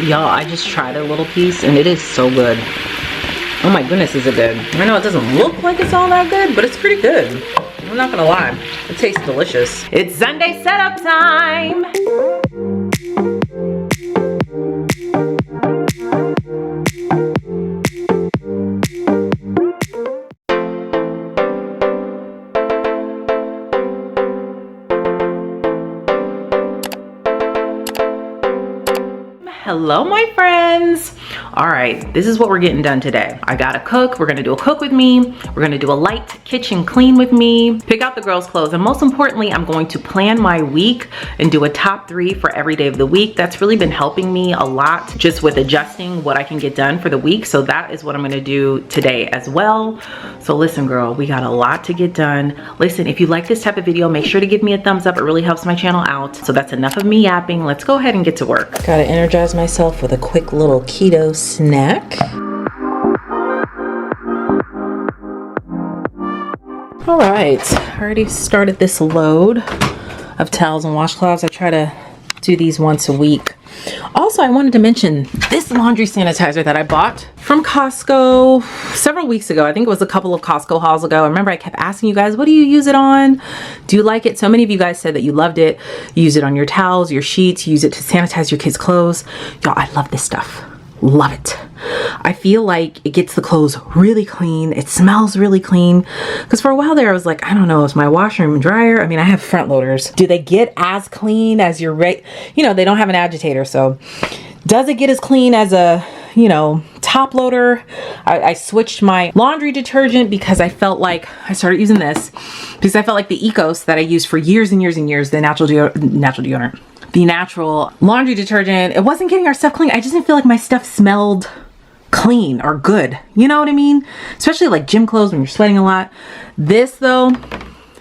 Y'all, I just tried a little piece and it is so good. Oh my goodness, is it good. I know it doesn't look like it's all that good, but it's pretty good. I'm not gonna lie, it tastes delicious. It's Sunday setup time. Hello my friends. All right, this is what we're getting done today. I gotta cook. We're gonna do a cook with me. We're gonna do a light kitchen clean with me, pick out the girls' clothes, and most importantly, I'm going to plan my week and do a top 3 for every day of the week. That's really been helping me a lot just with adjusting what I can get done for the week. So that is what I'm gonna do today as well. So listen, girl, we got a lot to get done. Listen, if you like this type of video, make sure to give me a thumbs up. It really helps my channel out. So that's enough of me yapping. Let's go ahead and get to work. Gotta energize myself with a quick little keto snack. All right, I already started this load of towels and washcloths. I try to do these once a week. Also, I wanted to mention this laundry sanitizer that I bought from Costco several weeks ago. I think it was a couple of Costco hauls ago. I remember I kept asking you guys, what do you use it on? Do you like it? So many of you guys said that you loved it. You use it on your towels, your sheets, you use it to sanitize your kids' clothes. Y'all, I love this stuff. Love it. I feel like it gets the clothes really clean. It smells really clean. Because for a while there, I was like, I don't know, is my washer and dryer? I mean, I have front loaders. Do they get as clean as your you know, they don't have an agitator. So does it get as clean as a, you know, top loader? I switched my laundry detergent because I felt like I started using this because I felt like the Ecos that I used for years and years and years, the natural deodorant, the natural laundry detergent, it wasn't getting our stuff clean. I just didn't feel like my stuff smelled clean or good. You know what I mean? Especially like gym clothes when you're sweating a lot. This though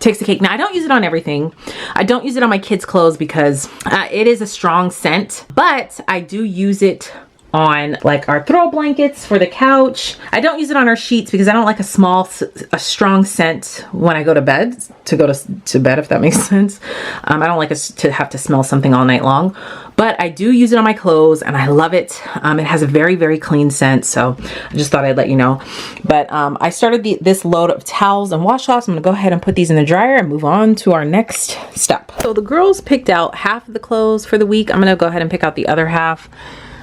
takes the cake. Now I don't use it on everything. I don't use it on my kids' clothes because it is a strong scent, but I do use it on like our throw blankets for the couch. I don't use it on our sheets because I don't like a strong scent when I go to bed, to bed, if that makes sense. I don't like us to have to smell something all night long, but I do use it on my clothes and I love it. It has a very, very clean scent. So I just thought I'd let you know. But I started this load of towels and washcloths. I'm gonna go ahead and put these in the dryer and move on to our next step. So the girls picked out half of the clothes for the week. I'm gonna go ahead and pick out the other half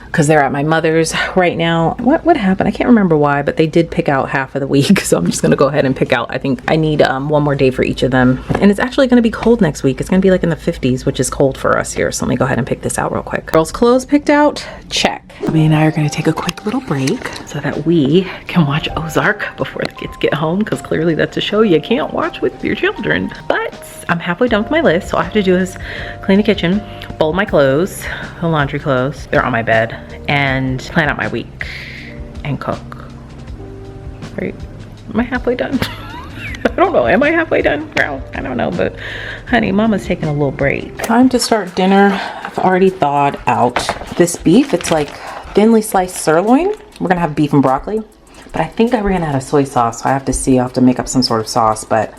because they're at my mother's right now. What happened? I can't remember why, but they did pick out half of the week. So I'm just gonna go ahead and pick out. I think I need one more day for each of them. And it's actually gonna be cold next week. It's gonna be like in the 50s, which is cold for us here. So let me go ahead and pick this out real quick. Girls' clothes picked out, check. Me and I are gonna take a quick little break so that we can watch Ozark before the kids get home, because clearly that's a show you can't watch with your children. But I'm halfway done with my list. So all I have to do is clean the kitchen, fold my clothes, the laundry clothes, they're on my bed, and plan out my week and cook. Right? Am I halfway done? I don't know. Am I halfway done? Well, I don't know, but honey, mama's taking a little break. Time to start dinner. I've already thawed out this beef. It's like thinly sliced sirloin. We're gonna have beef and broccoli, but I think I ran out of soy sauce, so I have to see. I'll have to make up some sort of sauce, but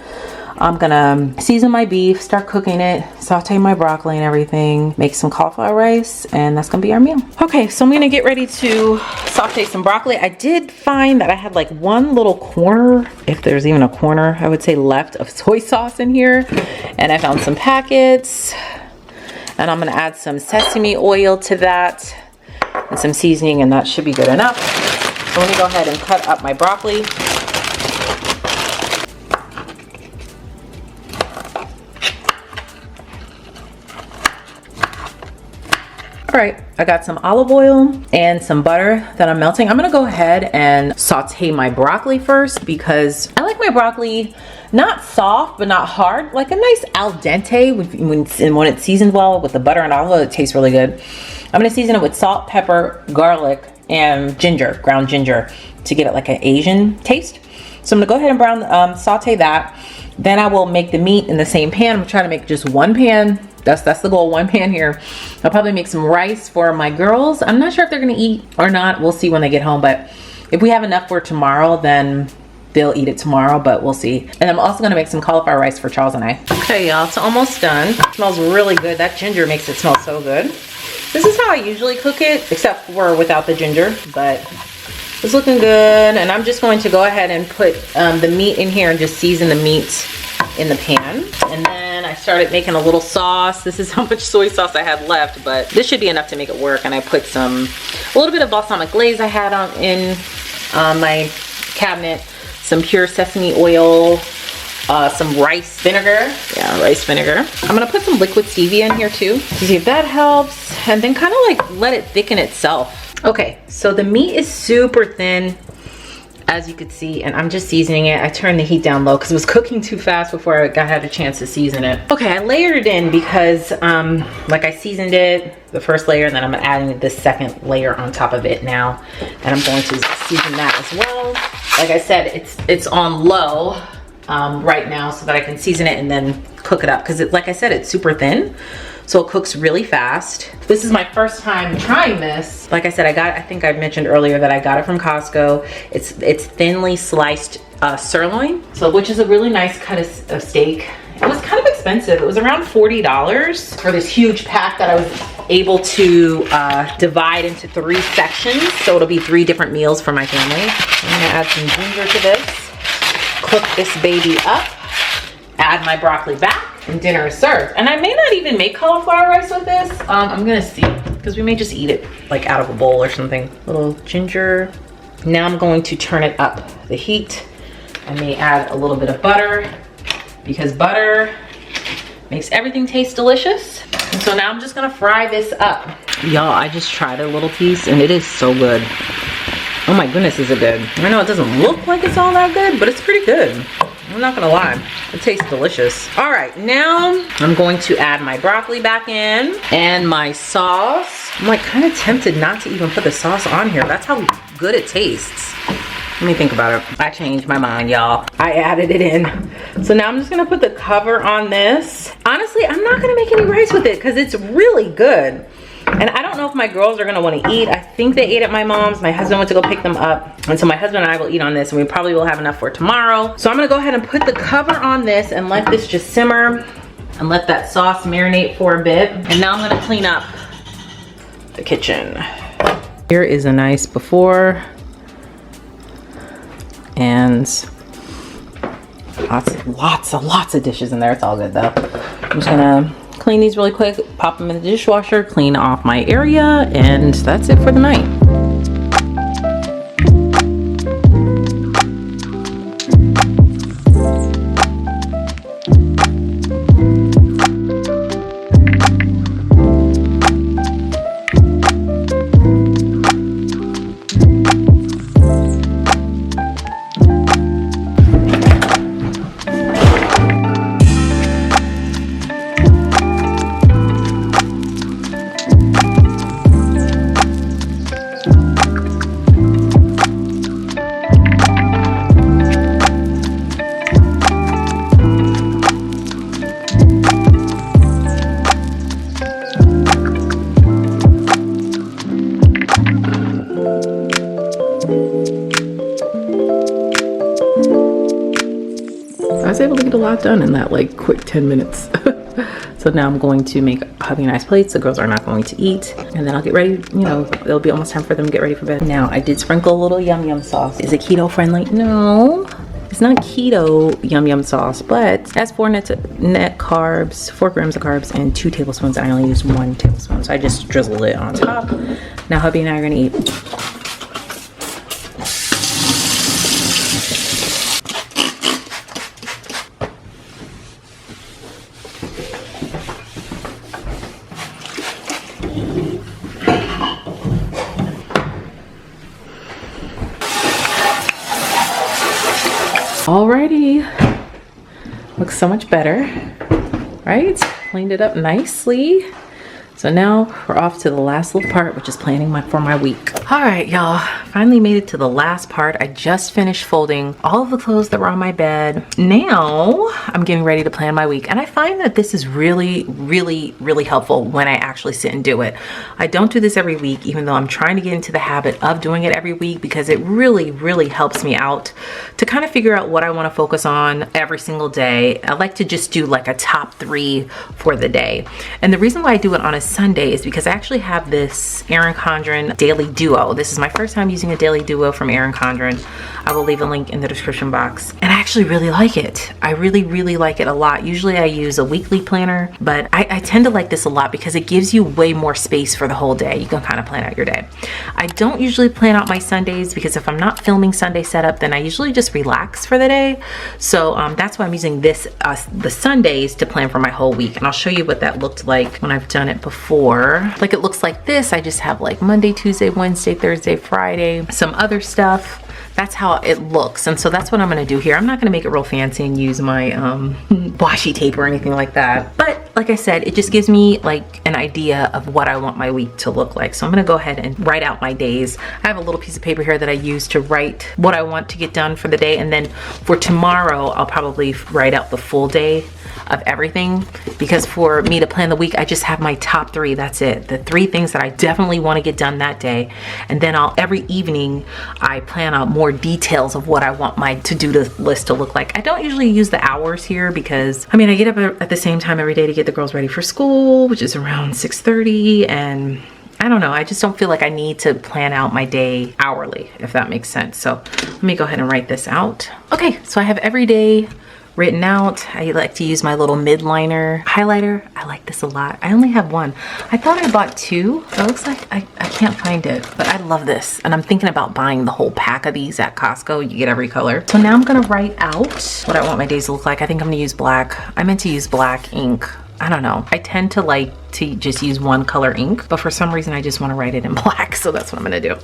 I'm gonna season my beef, start cooking it, saute my broccoli and everything, make some cauliflower rice, and that's gonna be our meal. Okay, so I'm gonna get ready to saute some broccoli. I did find that I had like one little corner, if there's even a corner, I would say, left of soy sauce in here. And I found some packets, and I'm gonna add some sesame oil to that and some seasoning, and that should be good enough. So let me go ahead and cut up my broccoli. All right, I got some olive oil and some butter that I'm melting. I'm gonna go ahead and saute my broccoli first because I like my broccoli not soft, but not hard, like a nice al dente when it's seasoned well with the butter and olive oil. It tastes really good. I'm gonna season it with salt, pepper, garlic, and ginger, ground ginger, to give it like an Asian taste. So I'm gonna go ahead and saute that. Then I will make the meat in the same pan. I'm gonna try to make just one pan. That's the goal, one pan here. I'll probably make some rice for my girls. I'm not sure if they're gonna eat or not. We'll see when they get home, but if we have enough for tomorrow, then they'll eat it tomorrow, but we'll see. And I'm also gonna make some cauliflower rice for Charles and I. Okay, y'all, it's almost done. It smells really good. That ginger makes it smell so good. This is how I usually cook it, except for without the ginger, but it's looking good. And I'm just going to go ahead and put the meat in here and just season the meat in the pan. And then I started making a little sauce. This is how much soy sauce I had left, but this should be enough to make it work. And I put a little bit of balsamic glaze I had in my cabinet, some pure sesame oil, some rice vinegar. Yeah, rice vinegar. I'm gonna put some liquid stevia in here too to see if that helps, and then kind of like let it thicken itself. Okay, so the meat is super thin, as you could see, and I'm just seasoning it. I turned the heat down low because it was cooking too fast before I had a chance to season it. Okay, I layered it in because like I seasoned it, the first layer, and then I'm adding this second layer on top of it now, and I'm going to season that as well. Like I said, it's on low right now so that I can season it and then cook it up, because like I said, it's super thin, so it cooks really fast. This is my first time trying this. Like I said, I think I mentioned earlier that I got it from Costco. It's thinly sliced sirloin, so which is a really nice cut of steak. It was kind of expensive. It was around $40 for this huge pack that I was able to divide into 3 sections, so it'll be 3 different meals for my family. I'm gonna add some ginger to this, cook this baby up, add my broccoli back, and dinner is served. And I may not even make cauliflower rice with this. I'm gonna see, because we may just eat it like out of a bowl or something. Little ginger. Now I'm going to turn it up the heat. I may add a little bit of butter, because butter makes everything taste delicious. And so now I'm just gonna fry this up. Y'all, I just tried a little piece and it is so good. Oh my goodness, is it good. I know it doesn't look like it's all that good, but it's pretty good. I'm not gonna lie, it tastes delicious. All right, now I'm going to add my broccoli back in and my sauce. I'm like kind of tempted not to even put the sauce on here. That's how good it tastes. Let me think about it. I changed my mind, y'all. I added it in. So now I'm just gonna put the cover on this. Honestly, I'm not gonna make any rice with it because it's really good. And I don't know if my girls are gonna wanna eat. I think they ate at my mom's. My husband went to go pick them up. And so my husband and I will eat on this, and we probably will have enough for tomorrow. So I'm gonna go ahead and put the cover on this and let this just simmer and let that sauce marinate for a bit. And now I'm gonna clean up the kitchen. Here is a nice before, and lots of dishes in there. It's all good though. I'm just gonna clean these really quick, pop them in the dishwasher, clean off my area, and that's it for the night. I was able to get a lot done in that like quick 10 minutes. So now I'm going to make hubby nice plates. The girls are not going to eat, and then I'll get ready. You know, it'll be almost time for them to get ready for bed. Now I did sprinkle a little yum yum sauce. Is it keto friendly? No, it's not keto yum yum sauce, but it has 4 net carbs, 4 grams of carbs, and 2 tablespoons. I only use 1 tablespoon, so I just drizzled it on top. Now hubby and I are gonna eat. Alrighty, looks so much better, right? Cleaned it up nicely. So now we're off to the last little part, which is planning for my week. All right, y'all, finally made it to the last part. I just finished folding all of the clothes that were on my bed. Now I'm getting ready to plan my week. And I find that this is really, really, really helpful when I actually sit and do it. I don't do this every week, even though I'm trying to get into the habit of doing it every week, because it really, really helps me out to kind of figure out what I want to focus on every single day. I like to just do like a top 3 for the day. And the reason why I do it on a Sunday is because I actually have this Erin Condren Daily Duo. This is my first time using a Daily Duo from Erin Condren. I will leave a link in the description box. And I actually really like it. I really like it a lot. Usually I use a weekly planner, but I tend to like this a lot because it gives you way more space for the whole day. You can kind of plan out your day. I don't usually plan out my Sundays because if I'm not filming Sunday setup, then I usually just relax for the day. So that's why I'm using this, the Sundays, to plan for my whole week. And I'll show you what that looked like when I've done it before. Like it looks like this. I just have like Monday, Tuesday, Wednesday, Thursday, Friday, some other stuff. That's how it looks. And so that's what I'm gonna do here. I'm not gonna make it real fancy and use my washi tape or anything like that. But like I said, it just gives me like an idea of what I want my week to look like. So I'm gonna go ahead and write out my days. I have a little piece of paper here that I use to write what I want to get done for the day. And then for tomorrow, I'll probably write out the full day of everything, because for me to plan the week, I just have my top 3. That's it. The 3 things that I definitely want to get done that day. And then every evening I plan out more details of what I want my to-do list to look like. I don't usually use the hours here because I mean, I get up at the same time every day to get the girls ready for school, which is around 6:30, and I don't know, I just don't feel like I need to plan out my day hourly, if that makes sense. So let me go ahead and write this out. Okay, so I have every day written out. I like to use my little midliner highlighter. I like this a lot. I only have one. I thought I bought 2. It looks like I can't find it, but I love this. And I'm thinking about buying the whole pack of these at Costco. You get every color. So now I'm gonna write out what I want my days to look like. I think I'm gonna use black. I meant to use black ink. I don't know. I tend to like to just use one color ink, but for some reason I just want to write it in black. So that's what I'm gonna do.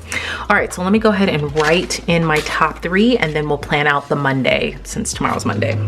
All right, so let me go ahead and write in my top 3 and then we'll plan out the Monday since tomorrow's Monday.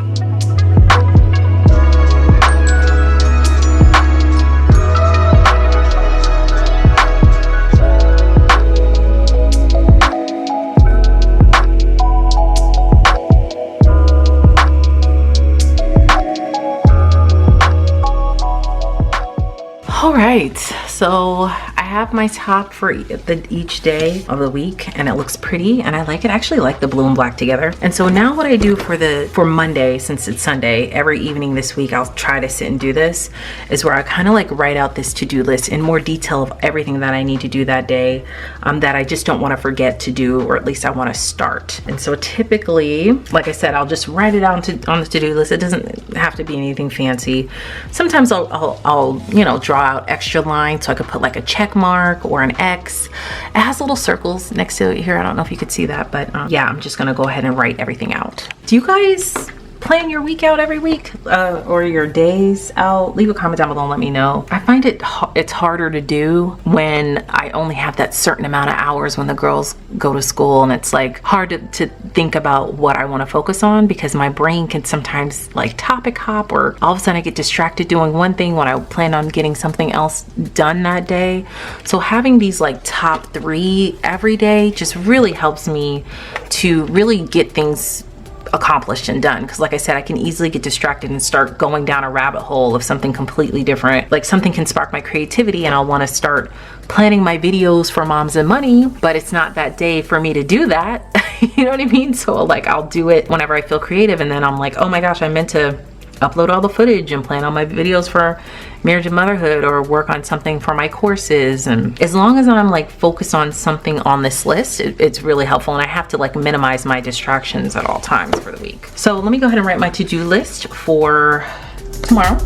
All right, so I have my top for each day of the week and it looks pretty and I like it. I actually like the blue and black together. And so now what I do for Monday, since it's Sunday, every evening this week, I'll try to sit and do this, is where I kind of like write out this to-do list in more detail of everything that I need to do that day, that I just don't want to forget to do, or at least I want to start. And so typically, like I said, I'll just write it out on the to-do list. It doesn't have to be anything fancy. Sometimes I'll you know, draw out extra lines so I could put like a check mark or an X. It has little circles next to it here. I don't know if you could see that, but yeah, I'm just gonna go ahead and write everything out. Do you guys plan your week out every week, or your days out? Leave a comment down below and let me know. I find it's harder to do when I only have that certain amount of hours when the girls go to school, and it's like hard to think about what I want to focus on because my brain can sometimes like topic hop, or all of a sudden I get distracted doing one thing when I plan on getting something else done that day. So having these like top 3 every day just really helps me to really get things accomplished and done, because like I said, I can easily get distracted and start going down a rabbit hole of something completely different. Like something can spark my creativity and I'll want to start planning my videos for Moms and Money, but it's not that day for me to do that. You know what I mean? So like I'll do it whenever I feel creative, and then I'm like, oh my gosh, I meant to upload all the footage and plan all my videos for Marriage and Motherhood, or work on something for my courses. And as long as I'm like focused on something on this list, it's really helpful, and I have to like minimize my distractions at all times for the week. So let me go ahead and write my to-do list for tomorrow.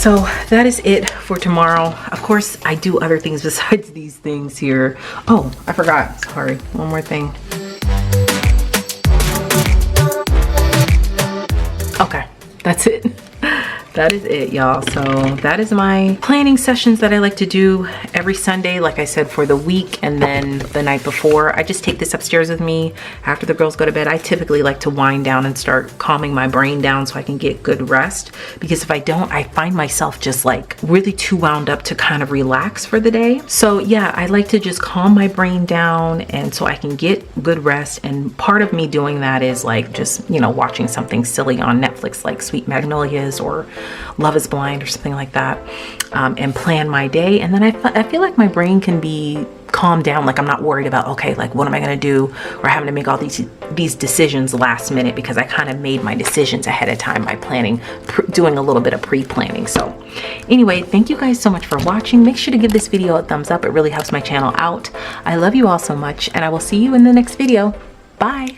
So that is it for tomorrow. Of course, I do other things besides these things here. Oh, I forgot. Sorry. One more thing. Okay, that's it. That is it, y'all. So that is my planning sessions that I like to do every Sunday, like I said, for the week. And then the night before, I just take this upstairs with me after the girls go to bed. I typically like to wind down and start calming my brain down so I can get good rest, because if I don't, I find myself just like really too wound up to kind of relax for the day. So yeah, I like to just calm my brain down and so I can get good rest. And part of me doing that is like just, you know, watching something silly on Netflix like Sweet Magnolias, or Love is Blind or something like that, and plan my day. And then I feel like my brain can be calmed down. Like I'm not worried about, okay, like what am I going to do, or having to make all these decisions last minute, because I kind of made my decisions ahead of time by planning, doing a little bit of pre-planning. So anyway, thank you guys so much for watching. Make sure to give this video a thumbs up. It really helps my channel out. I love you all so much, and I will see you in the next video. Bye.